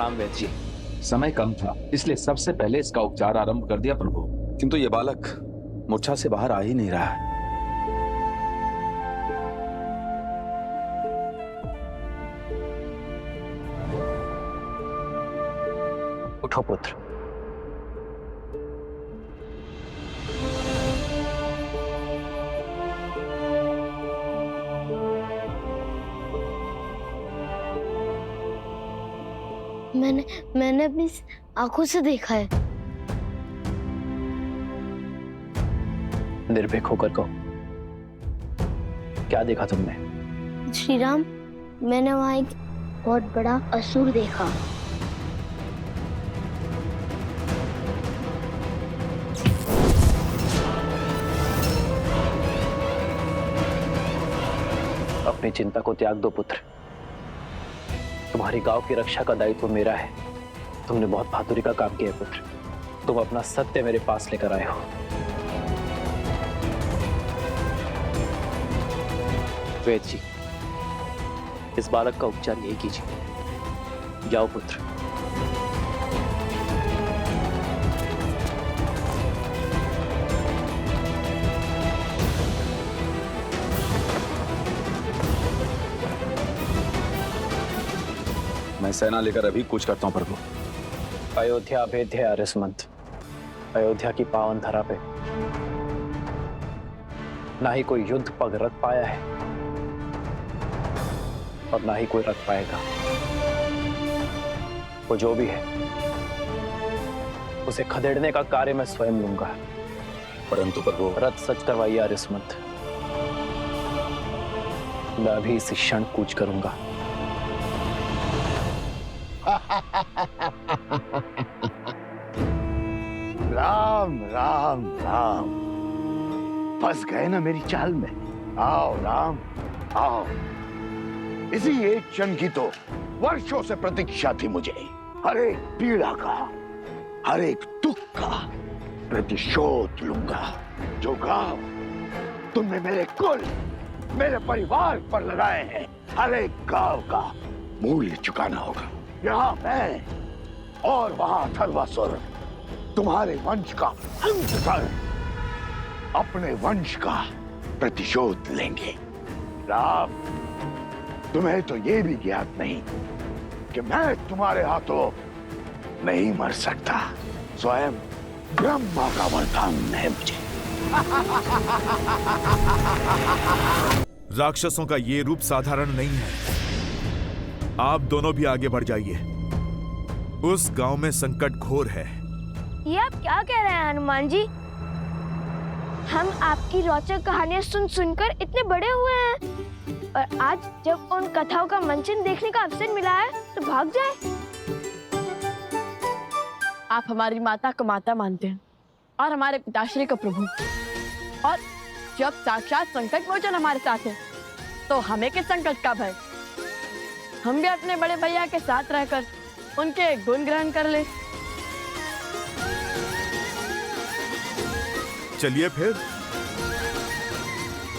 प्रणाम वैद्य जी। समय कम था, इसलिए सबसे पहले इसका उपचार आरंभ कर दिया प्रभु। किंतु ये बालक मूर्छा से बाहर आ ही नहीं रहा है। उठो पुत्र। मैंने अपनी आंखों से देखा है। निर्भीक होकर कहो, क्या देखा तुमने? श्री राम, मैंने वहां एक बहुत बड़ा असुर देखा। अपनी चिंता को त्याग दो पुत्र। तुम्हारी गांव की रक्षा का दायित्व मेरा है। तुमने बहुत बहादुरी का काम किया पुत्र। तुम अपना सत्य मेरे पास लेकर आए हो। वैद्य जी, इस बालक का उपचार यही कीजिए। जाओ पुत्र। मैं सेना लेकर अभी कूच करता हूं प्रभु। अयोध्या भेद्य आर्यसमंत, अयोध्या की पावन धरा पे ना ही कोई युद्ध पग रख पाया है और ना ही कोई रख पाएगा। वो जो भी है उसे खदेड़ने का कार्य मैं स्वयं लूंगा। परंतु प्रभु, रथ सच करवाइए आर्यसमंत। मैं अभी इस क्षण कूच करूंगा। राम राम राम, फंस गए ना मेरी चाल में। आओ राम आओ। इसी एक क्षण की तो वर्षों से प्रतीक्षा थी मुझे। हर एक पीड़ा का, हर एक दुख का प्रतिशोध लूंगा। जो गांव तुमने मेरे कुल, मेरे परिवार पर लगाए हैं, हर एक गांव का मूल्य चुकाना होगा। यहाँ मैं और वहां अथर्वासुर तुम्हारे वंश का अंत कर अपने वंश का प्रतिशोध लेंगे। राम, तुम्हें तो ये भी ज्ञात नहीं कि मैं तुम्हारे हाथों नहीं मर सकता। स्वयं ब्रह्मा का वरदान है मुझे। राक्षसों का ये रूप साधारण नहीं है। आप दोनों भी आगे बढ़ जाइए। उस गांव में संकट घोर है। ये आप क्या कह रहे हैं हनुमान जी? हम आपकी रोचक कहानियां सुन सुनकर इतने बड़े हुए हैं और आज जब उन कथाओं का मंचन देखने का अवसर मिला है तो भाग जाए। आप हमारी माता को माता मानते हैं और हमारे पिताश्री को प्रभु, और जब साक्षात संकट मोचन हमारे साथ है तो हमें किस संकट का भय? हम भी अपने बड़े भैया के साथ रहकर उनके गुण ग्रहण कर ले। चलिए फिर।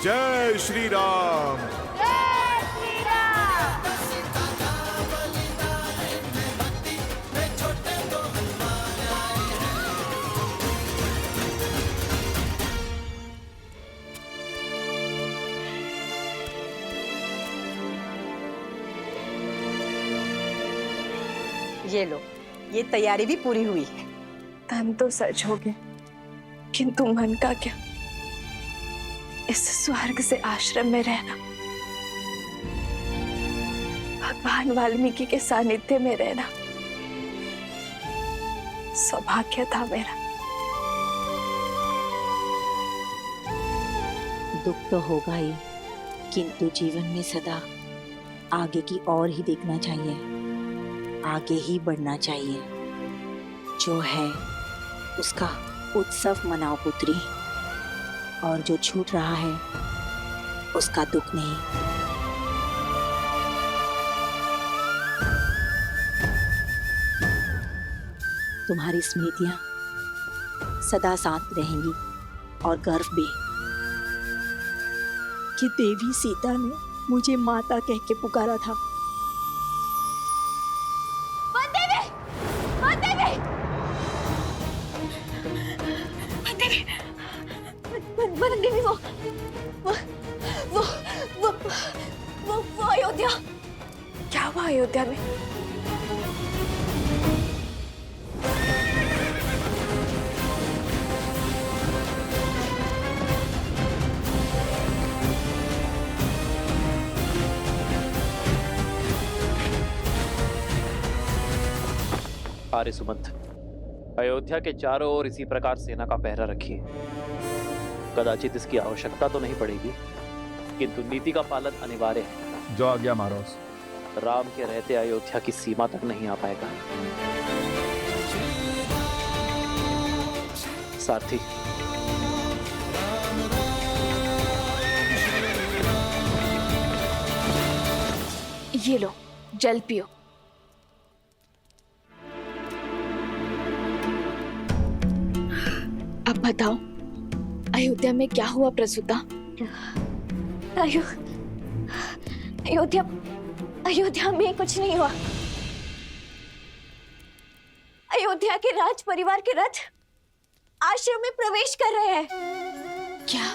जय श्री राम। जय श्री राम। ये लो, ये तैयारी भी पूरी हुई है। तन तो सच हो गए, किंतु मन का क्या? इस स्वर्ग से आश्रम में रहना, भगवान वाल्मीकि के सानिध्य में रहना सौभाग्य था मेरा। दुख तो होगा ही, किंतु जीवन में सदा आगे की ओर ही देखना चाहिए, आगे ही बढ़ना चाहिए। जो है उसका उत्सव मनाओ पुत्री, और जो छूट रहा है उसका दुख नहीं। तुम्हारी स्मृतियां सदा साथ रहेंगी और गर्व भी कि देवी सीता ने मुझे माता कह के पुकारा था। वंदे बदल गई वो वो वो वो अयोध्या। क्या हुआ अयोध्या में? आर्य सुमंत, अयोध्या के चारों ओर इसी प्रकार सेना का पहरा रखिए। कदाचित इसकी आवश्यकता तो नहीं पड़ेगी, किंतु नीति का पालन अनिवार्य है। जो आज्ञा महाराज। राम के रहते अयोध्या की सीमा तक नहीं आ पाएगा। सारथी, ये लो, जल पियो। अब बताओ, अयोध्या में क्या हुआ प्रसूता? अयोध्या में कुछ नहीं हुआ। अयोध्या के राज परिवार के रथ आश्रम में प्रवेश कर रहे हैं। क्या?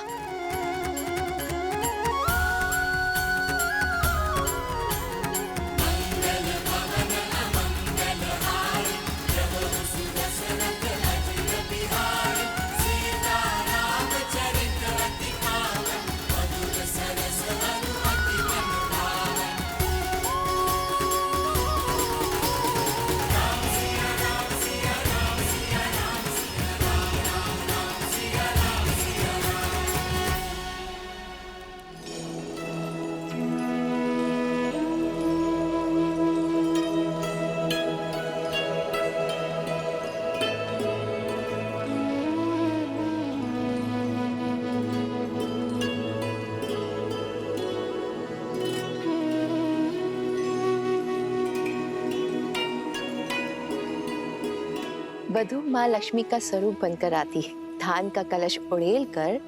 वधू माँ लक्ष्मी का स्वरूप बनकर आती है। धान का कलश उड़ेल कर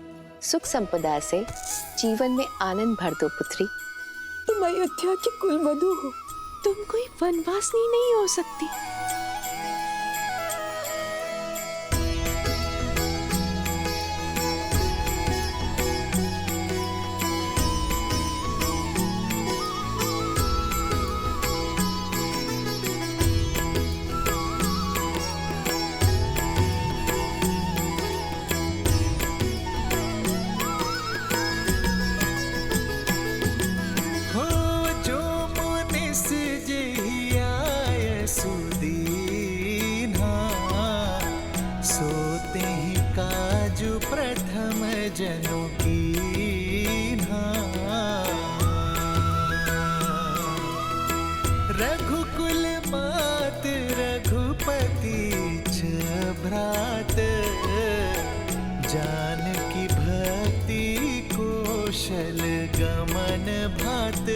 सुख संपदा से जीवन में आनंद भर दो पुत्री। तुम अयोध्या की कुलवधू हो, तुम कोई वनवासिनी नहीं हो सकती। रघुकुल मात रघुपति भ्रात, जानकी भक्ति कौशल गमन भात।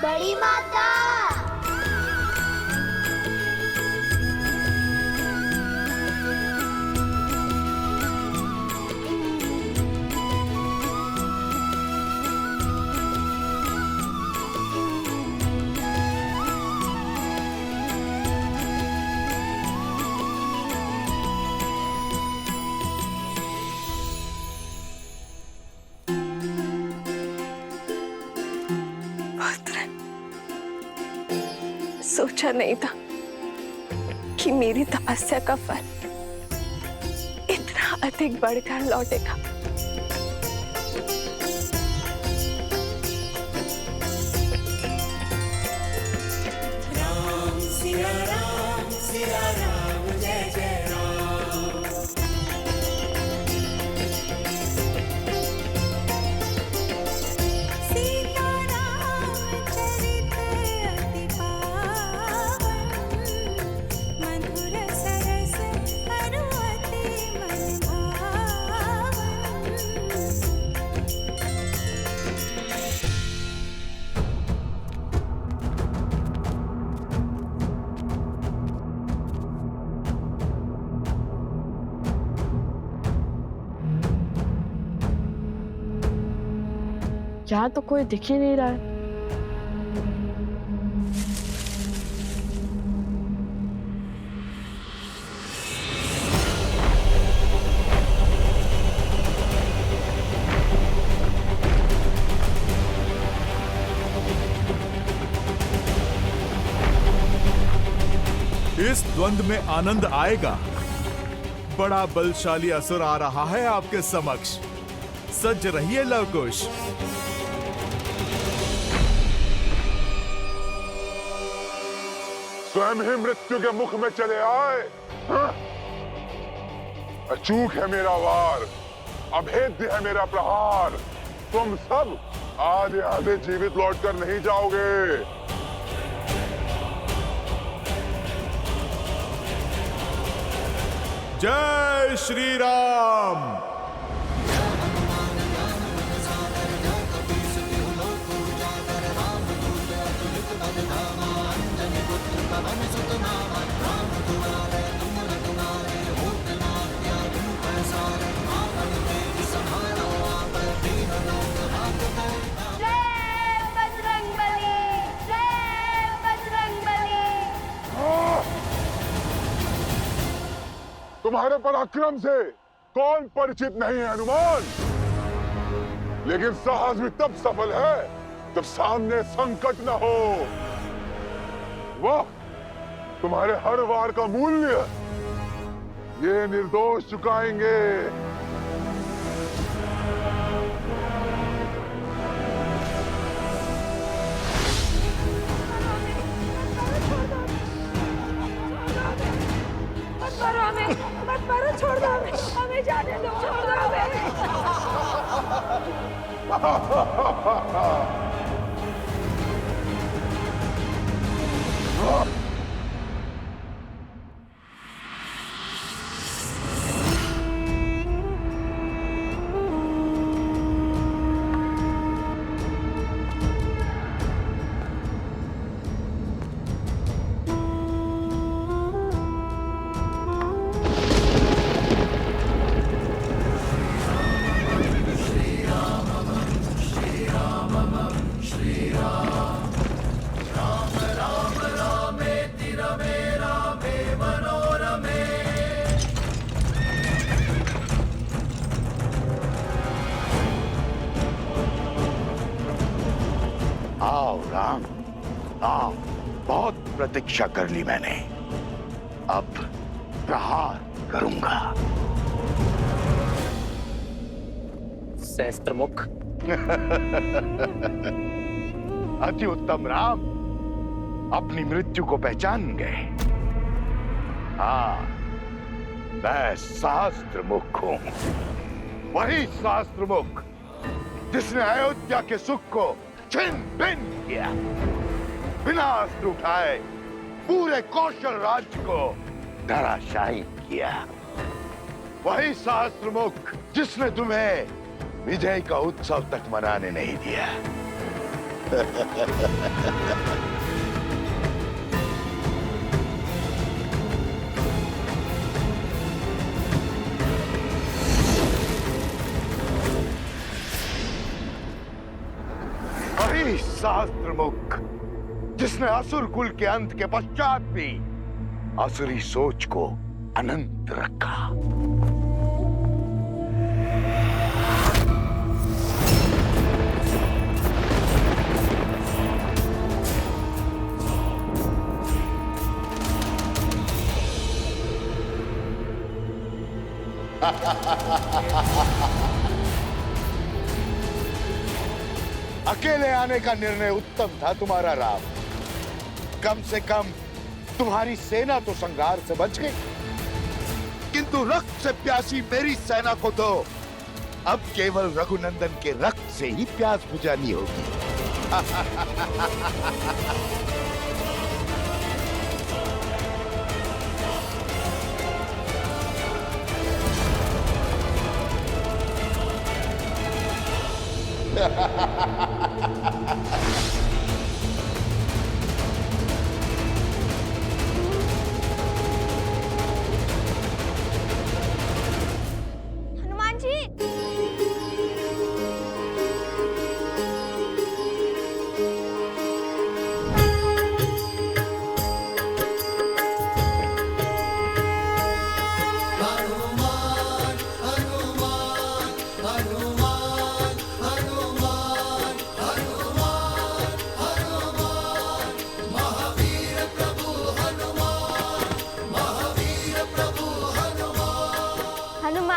बड़ी माता, सोचा नहीं था कि मेरी तपस्या का फल इतना अधिक बढ़कर लौटेगा। राम सिया राम जय जय राम। सीता राम चरित अति पावन, मधुर सरस अरु अति मन भावन। यहाँ तो कोई दिख ही नहीं रहा है। इस द्वंद में आनंद आएगा। बड़ा बलशाली असुर आ रहा है आपके समक्ष। सज रहिए लवकुश। स्वयं ही मृत्यु के मुख में चले आए। हाँ? अचूक है मेरा वार, अभेद्य है मेरा प्रहार। तुम सब आधे आधे जीवित लौटकर नहीं जाओगे। जय श्री राम। तुम्हारे पराक्रम से कौन परिचित नहीं है हनुमान, लेकिन साहस भी तब सफल है जब सामने संकट न हो। वाह, तुम्हारे हर वार का मूल्य ये निर्दोष चुकाएंगे। मत मारो, छोड़ दो हमें जाने दो, छोड़ दो हमें। आओ राम, आओ। बहुत प्रतीक्षा कर ली मैंने, अब प्रहार करूंगा। सहस्त्रमुख। अति उत्तम राम, अपनी मृत्यु को पहचान गए। हाँ, मैं सहस्त्रमुख हूं, वही सहस्त्रमुख जिसने अयोध्या के सुख को छिन भिन्न किया, बिना अस्त्र उठाए पूरे कौशल राज्य को धराशायी किया। वही सहस्त्रमुख जिसने तुम्हें विजय का उत्सव तक मनाने नहीं दिया। वही सहस्त्रमुख जिसने असुर कुल के अंत के पश्चात भी असुरी सोच को अनंत रखा। अकेले आने का निर्णय उत्तम था तुम्हारा राम। कम से कम तुम्हारी सेना तो संघार से बच गई, किंतु रक्त से प्यासी मेरी सेना को तो अब केवल रघुनंदन के रक्त से ही प्यास बुझानी होगी। हनुमान जी,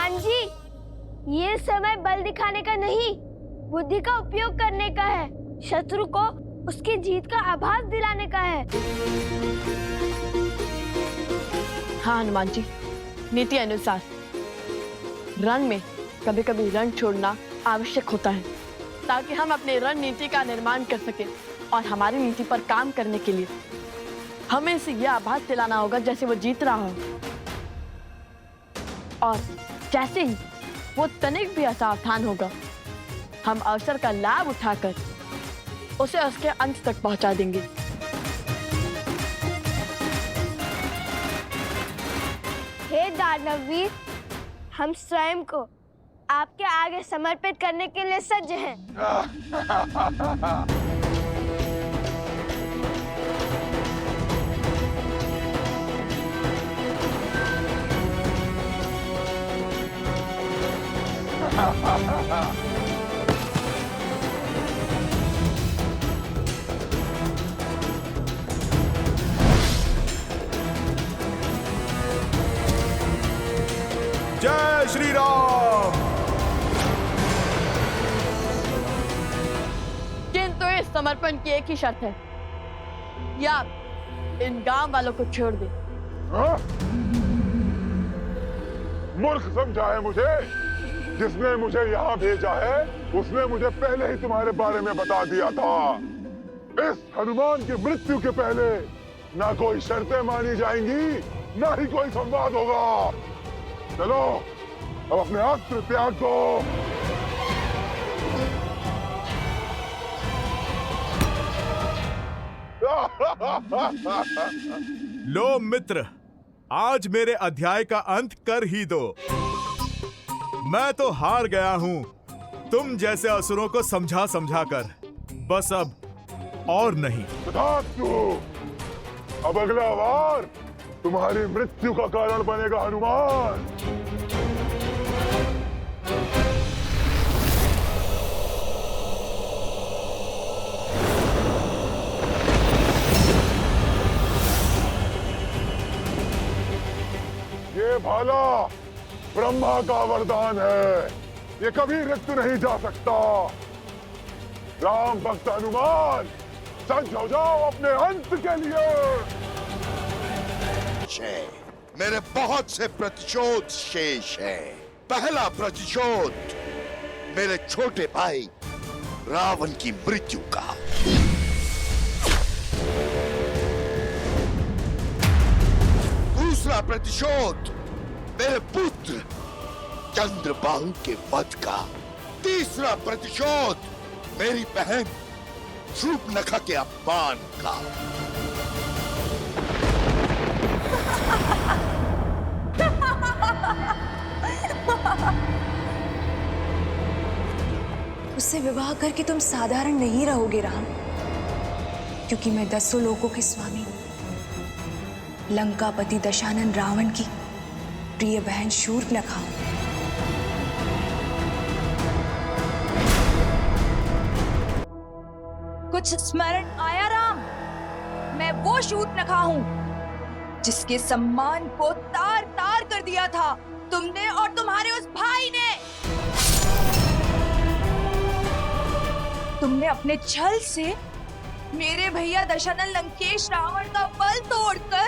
हनुमान जी, ये समय बल दिखाने का नहीं, बुद्धि का उपयोग करने का है। शत्रु को उसकी जीत का आभास दिलाने का है। हाँ हनुमान जी, नीति अनुसार रण में कभी कभी रण छोड़ना आवश्यक होता है, ताकि हम अपनी रणनीति का निर्माण कर सके। और हमारी नीति पर काम करने के लिए हमें इसे यह आभास दिलाना होगा जैसे वो जीत रहा हो। और जैसे ही वो तनिक भी असावधान होगा, हम अवसर का लाभ उठाकर उसे उसके अंत तक पहुंचा देंगे। हे दानवीर, हम स्वयं को आपके आगे समर्पित करने के लिए सज्ज हैं। जय श्री राम। किंतु इस समर्पण की एक ही शर्त है, या इन गांव वालों को छोड़ दे। मूर्ख समझा है मुझे? जिसने मुझे यहाँ भेजा है उसने मुझे पहले ही तुम्हारे बारे में बता दिया था। इस हनुमान की मृत्यु के पहले ना कोई शर्तें मानी जाएंगी, ना ही कोई संवाद होगा। चलो अब अपने अस्त्र त्याग दो। लो मित्र, आज मेरे अध्याय का अंत कर ही दो। मैं तो हार गया हूं तुम जैसे असुरों को समझा समझा कर। बस अब और नहीं। अब अगला वार तुम्हारी मृत्यु का कारण बनेगा हनुमान। ये भाला ब्रह्मा का वरदान है, ये कभी रिक्त नहीं जा सकता। राम भक्त हनुमान, सज्ज हो जाओ अपने अंत के लिए। मेरे बहुत से प्रतिशोध शेष है। पहला प्रतिशोध मेरे छोटे भाई रावण की मृत्यु का। दूसरा प्रतिशोध मेरे पुत्र चंद्रबाहु के वध का। तीसरा प्रतिशोध मेरी बहन शूर्पणखा के अपमान का। उससे विवाह करके तुम साधारण नहीं रहोगे राम, क्योंकि मैं 10 लोकों के स्वामी, लंकापति दशानन रावण की प्रिय बहन शूर्पणखा हूं। कुछ स्मरण आया राम? मैं वो शूर्पणखा हूँ जिसके सम्मान को तार तार कर दिया था तुमने और तुम्हारे उस भाई ने। तुमने अपने छल से मेरे भैया दशानन लंकेश रावण का बल तोड़कर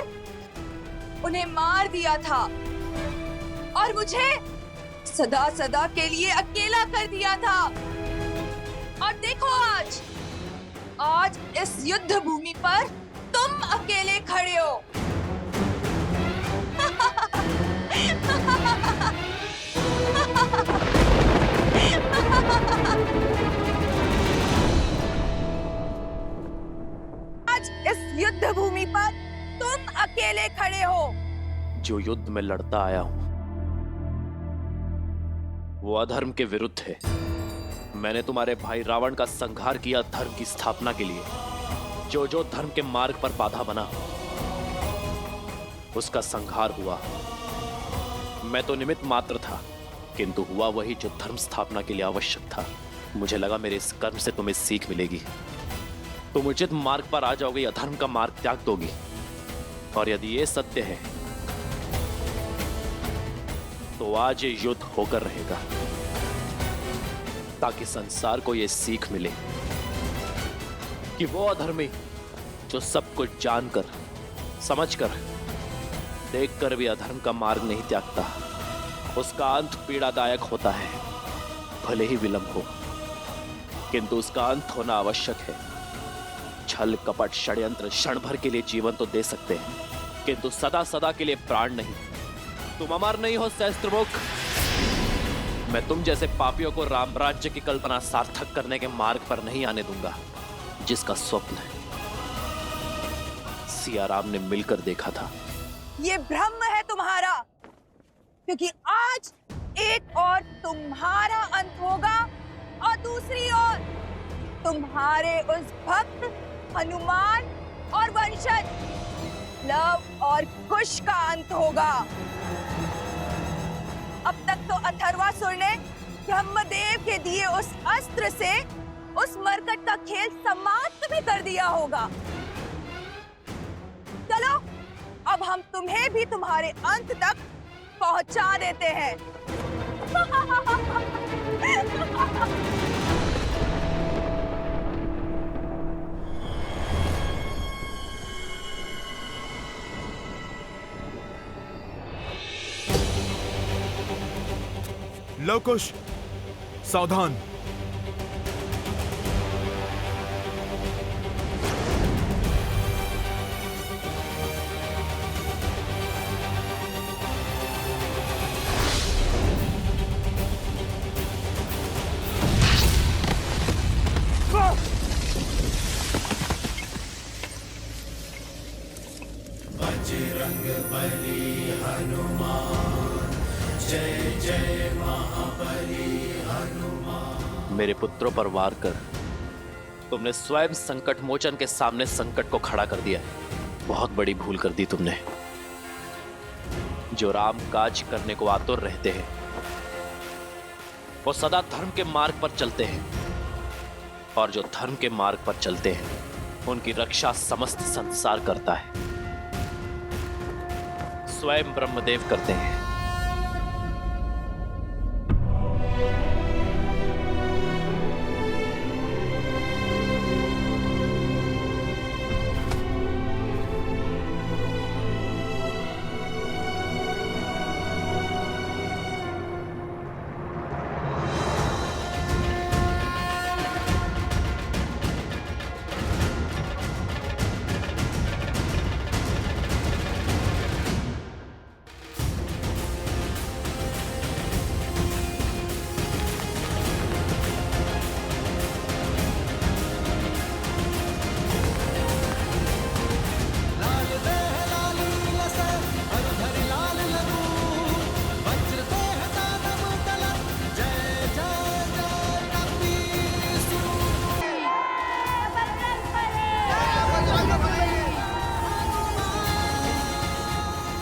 उन्हें मार दिया था और मुझे सदा सदा के लिए अकेला कर दिया था। और देखो आज इस युद्ध भूमि पर तुम अकेले खड़े हो। आज इस युद्ध भूमि पर तुम अकेले खड़े हो। जो युद्ध में लड़ता आया हूं वो अधर्म के विरुद्ध है। मैंने तुम्हारे भाई रावण का संहार किया धर्म की स्थापना के लिए। जो जो धर्म के मार्ग पर बाधा बना उसका संहार हुआ। मैं तो निमित्त मात्र था, किंतु हुआ वही जो धर्म स्थापना के लिए आवश्यक था। मुझे लगा मेरे इस कर्म से तुम्हें सीख मिलेगी, तुम उचित मार्ग पर आ जाओगी, अधर्म का मार्ग त्याग दोगी। और यदि ये सत्य है तो आज ये युद्ध होकर रहेगा, ताकि संसार को ये सीख मिले कि वो अधर्मी जो सब कुछ जानकर, समझकर, देखकर भी अधर्म का मार्ग नहीं त्यागता, उसका अंत पीड़ादायक होता है। भले ही विलंब हो, किंतु उसका अंत होना आवश्यक है। छल कपट षड्यंत्र क्षण भर के लिए जीवन तो दे सकते हैं, किंतु सदा सदा के लिए प्राण नहीं। तुम अमर नहीं हो सहस्त्रमुख। मैं तुम जैसे पापियों को राम राज्य की कल्पना सार्थक करने के मार्ग पर नहीं आने दूंगा, जिसका स्वप्न सिया राम ने मिलकर देखा था। ये भ्रम है तुम्हारा, क्योंकि आज एक और तुम्हारा अंत होगा और दूसरी ओर तुम्हारे उस भक्त हनुमान और वंशज लव और कुश का अंत होगा। अब तक तो अथर्वासुर ने ब्रह्मदेव के दिए उस अस्त्र से उस मरकट का खेल समाप्त भी कर दिया होगा। चलो अब हम तुम्हें भी तुम्हारे अंत तक पहुंचा देते हैं। लवकुश, सावधान। मेरे पुत्रों पर वार कर तुमने स्वयं संकट मोचन के सामने संकट को खड़ा कर दिया है। बहुत बड़ी भूल कर दी तुमने। जो राम काज करने को आतुर रहते हैं, वो सदा धर्म के मार्ग पर चलते हैं, और जो धर्म के मार्ग पर चलते हैं उनकी रक्षा समस्त संसार करता है। स्वयं ब्रह्मदेव करते हैं।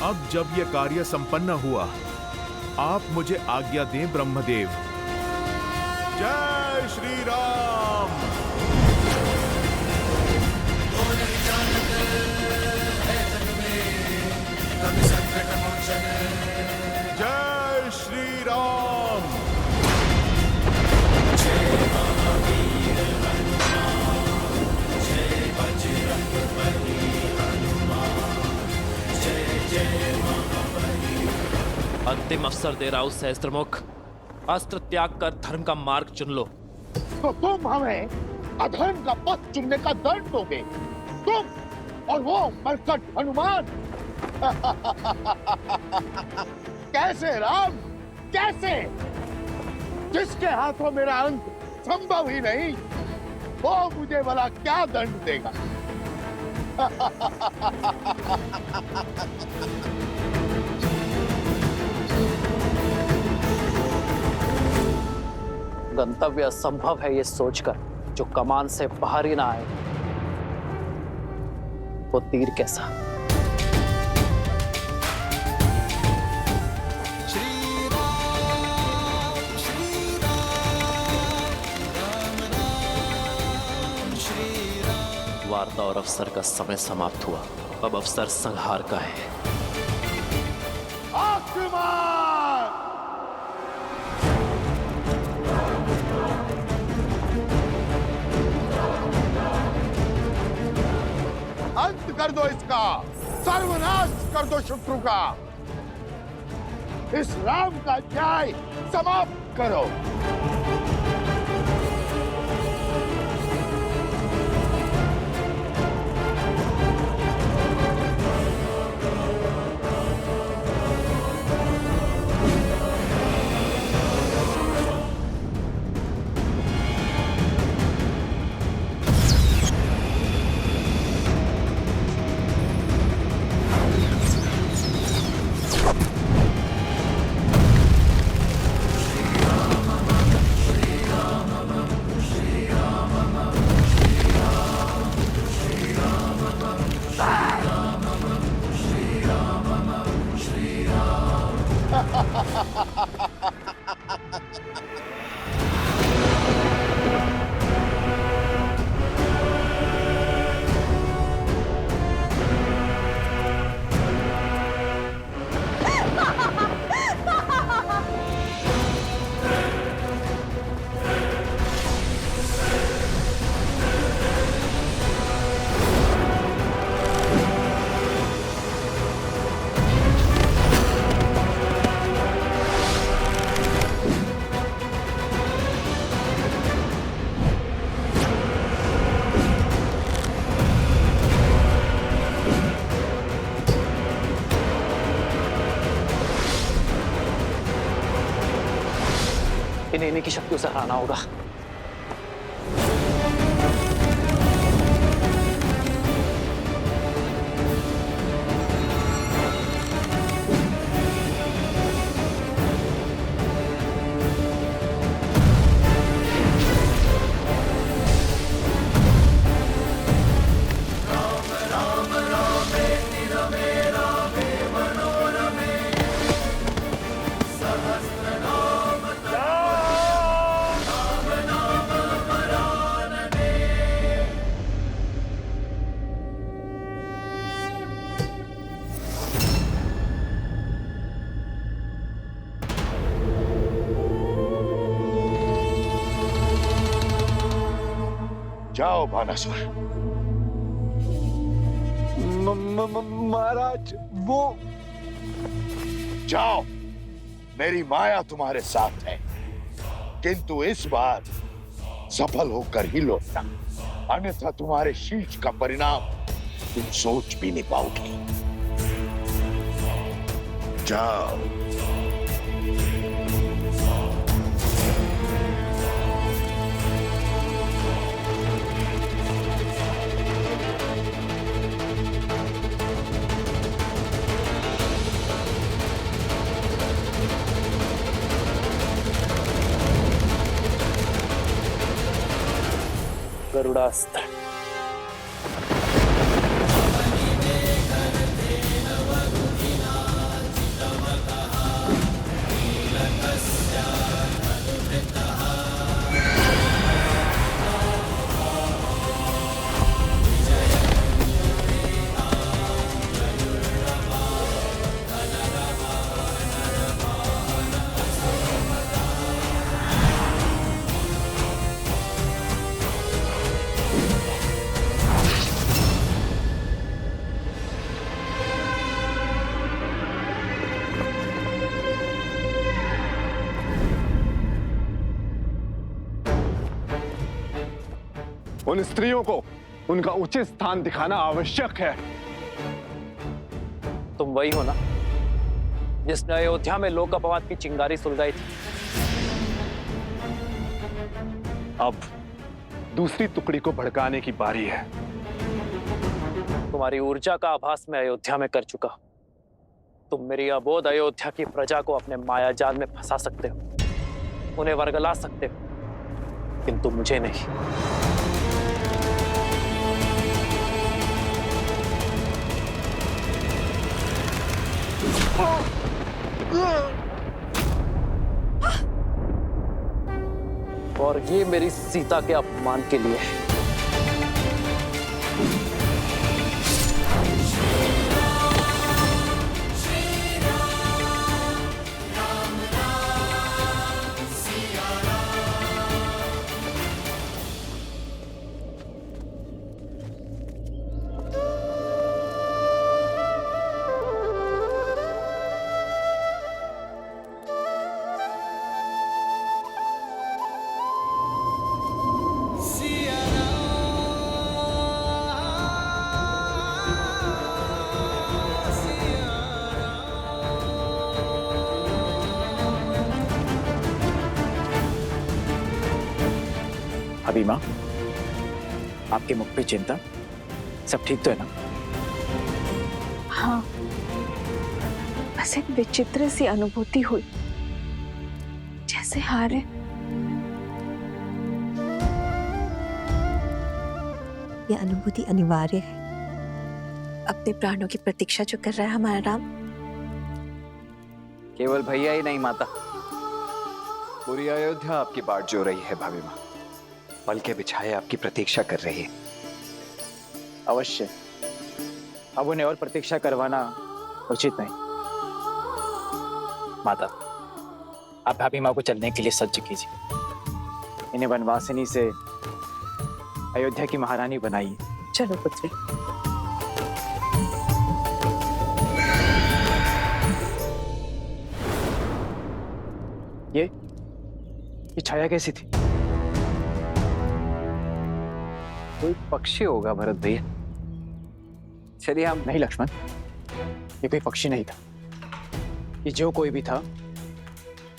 अब जब यह कार्य संपन्न हुआ, आप मुझे आज्ञा दें ब्रह्मदेव। जय श्री राम। जय श्री राम। अंतिम अवसर दे रहा हूं सहस्त्रमुख। अस्त्र त्याग कर धर्म का मार्ग चुन लो। तो तुम हमें अधर्म का पथ चुनने का दंड दोगे? तुम और वो मरकट हनुमान? कैसे राम, कैसे? जिसके हाथों मेरा अंत संभव ही नहीं, वो मुझे भला क्या दंड देगा? गंतव्य असंभव है ये सोचकर जो कमान से बाहर ही ना आए, वो तीर कैसा। वार्ता और अवसर का समय समाप्त हुआ। अब अवसर संहार का है। आक्रमण! कर दो इसका, सर्वनाश कर दो शत्रु का। इस राम का न्याय समाप्त करो। इन्हीं की शक्तियों से हराना होगा। जाओ बानासुर। महाराज वो जाओ, मेरी माया तुम्हारे साथ है, किंतु इस बार सफल होकर ही लौटना, अन्यथा तुम्हारे शीश का परिणाम तुम सोच भी नहीं पाओगे। जाओ। गरुड़ास्त्र। उन स्त्रियों को उनका उचित स्थान दिखाना आवश्यक है। तुम वही हो ना जिसने अयोध्या में लोक अपवाद की चिंगारी सुलगाई थी? अब दूसरी टुकड़ी को भड़काने की बारी है। तुम्हारी ऊर्जा का आभास मैं अयोध्या में कर चुका। तुम मेरी अबोध अयोध्या की प्रजा को अपने माया जाल में फंसा सकते हो, उन्हें वर्गला सकते हो, किंतु मुझे नहीं। और ये मेरी सीता के अपमान के लिए है। अभी माँ, आपके मुख पे चिंता, सब ठीक तो है ना? हाँ, बस एक विचित्र सी अनुभूति हुई, जैसे हारे। ये अनुभूति अनिवार्य है। अपने प्राणों की प्रतीक्षा जो कर रहा है हमारा राम। केवल भैया ही नहीं माता, पूरी अयोध्या आपकी बाट जो रही है भाभी माँ, पल के बिछाए आपकी प्रतीक्षा कर रही है। अवश्य, अब उन्हें और प्रतीक्षा करवाना उचित नहीं। माता, आप भाभी माँ को चलने के लिए सज्ज कीजिए। इन्हें वनवासिनी से अयोध्या की महारानी बनाइए। चलो पुत्री। ये छाया कैसी थी? कोई पक्षी होगा भरत भैया। चलिए हम। नहीं लक्ष्मण, ये कोई पक्षी नहीं था। ये जो कोई भी था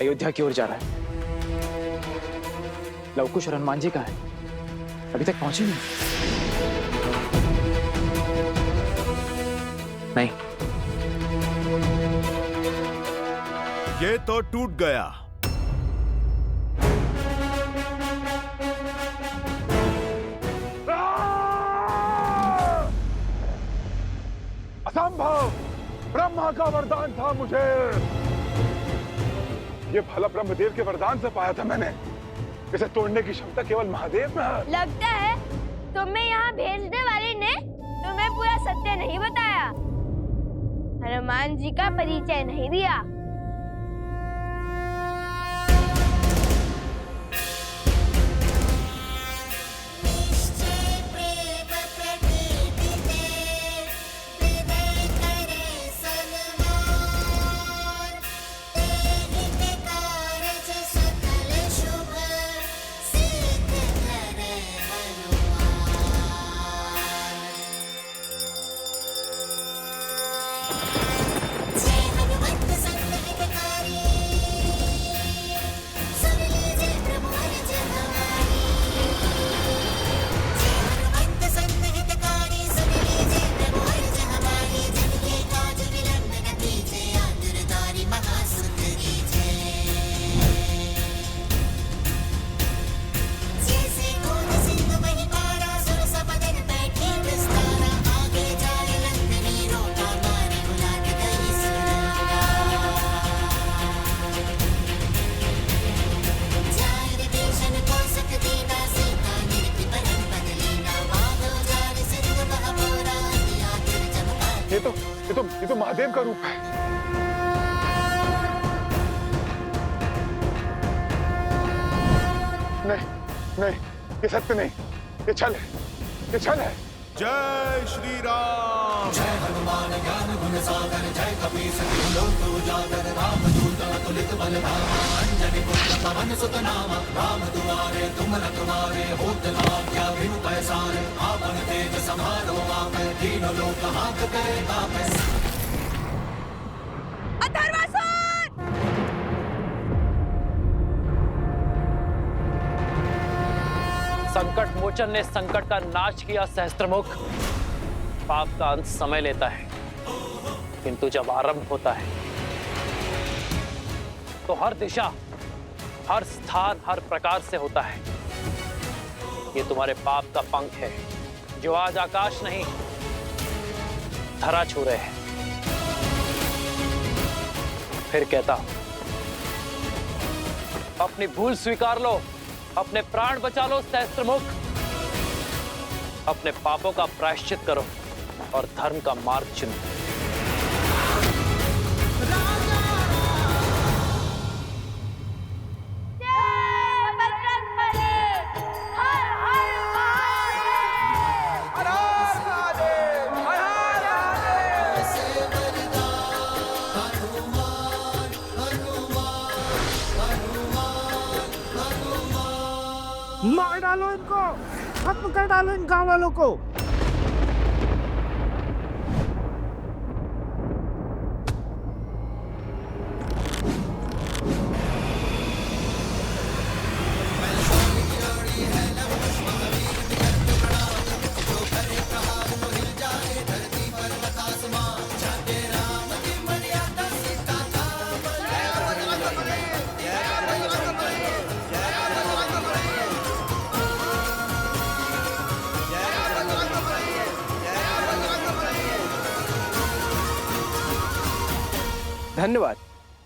अयोध्या की ओर जा रहा है। लवकुश और हनुमान जी कहाँ है? अभी तक पहुंचे नहीं। ये तो टूट गया। असंभव! ब्रह्मा का वरदान था मुझे। ये भला ब्रह्मदेव के वरदान से पाया था मैंने। इसे तोड़ने की क्षमता केवल महादेव में है। लगता है तुम्हें यहाँ भेजने वाले ने तुम्हें पूरा सत्य नहीं बताया, हनुमान जी का परिचय नहीं दिया। ये तो महादेव का रूप है। नहीं, ये सत्य नहीं, ये छल है, ये छल है। जय श्री राम। जय हनुमान ज्ञान गुण सागर, जय कपीस लोक उजागर, राम दूत अतुलित बलधामा, अंजनी पुत्र पवन सुत नामा, राम दुआरे तुम रखवारे, होत न आज्ञा बिनु पैसारे, आपन तेज समारो आपै, तीनों लोक हांकते कापै। संकट मोचन ने संकट का नाश किया सहस्त्रमुख। पाप का अंत समय लेता है, किंतु जब आरंभ होता है तो हर दिशा, हर स्थान, हर प्रकार से होता है। ये तुम्हारे पाप का पंख है, जो आज आकाश नहीं धरा छू रहे हैं। फिर कहता हूं, अपनी भूल स्वीकार लो, अपने प्राण बचा लो सहस्त्रमुख। अपने पापों का प्रायश्चित करो और धर्म का मार्ग चुनो। मार डालो इनको, खत्म कर डालो इन गांव वालों को।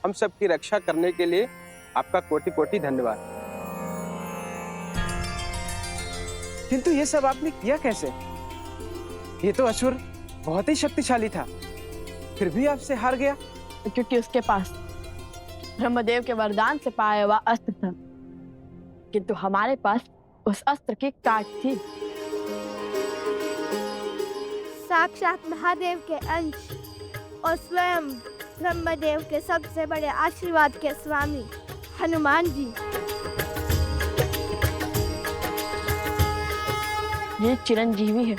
हम सबकी रक्षा करने के लिए आपका कोटि कोटि धन्यवाद। किंतु ये सब आपने किया कैसे? ये तो असुर बहुत ही शक्तिशाली था, फिर भी आपसे हार गया। क्योंकि उसके पास ब्रह्मदेव के वरदान से पाया हुआ अस्त्र था, किंतु हमारे पास उस अस्त्र की काट थी। साक्षात महादेव के अंश और स्वयं ब्रह्मदेव के सबसे बड़े आशीर्वाद के स्वामी हनुमान जी। ये चिरंजीवी है,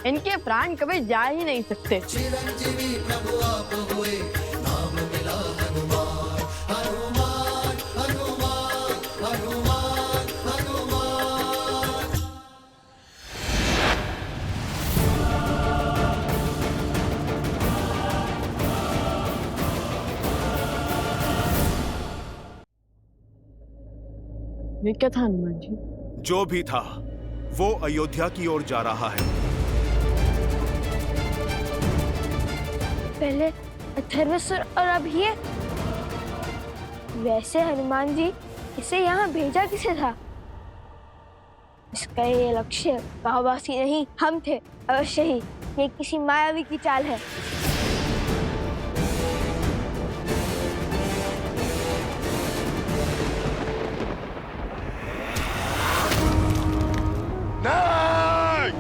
इनके प्राण कभी जा ही नहीं सकते। चिरंजीवी प्रभु आप हुए, नाम मिला हनुमान, हनुमान हनुमान हनुमान हनुमान। ये क्या था हनुमान जी? जो भी था वो अयोध्या की ओर जा रहा है। पहले अथर्वसुर और अब ये। वैसे हनुमान जी इसे यहाँ भेजा किसे था? इसका ये लक्ष्य गांववासी नहीं हम थे अवश्य ही। ये किसी मायावी की चाल है। नहीं!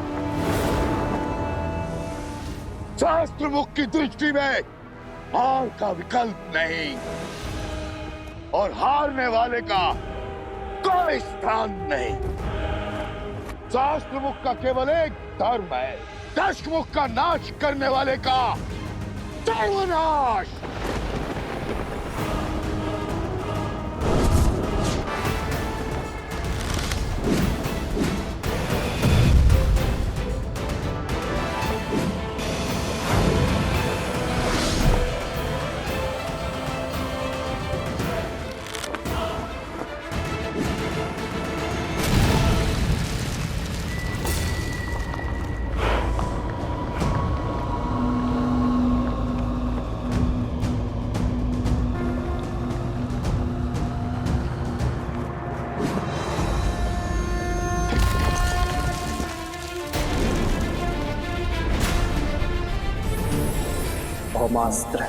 शास्त्र मुख की दृष्टि में हार का विकल्प नहीं और हारने वाले का कोई स्थान नहीं। शास्त्र मुख का केवल एक धर्म है, दशमुख का नाश करने वाले का सर्वनाश। ब्रह्मास्त्र।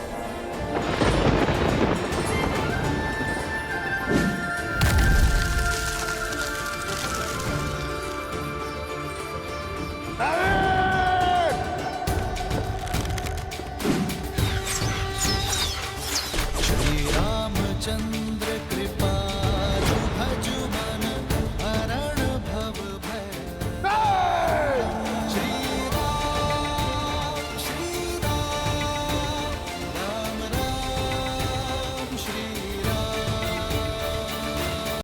श्री रामचंद्र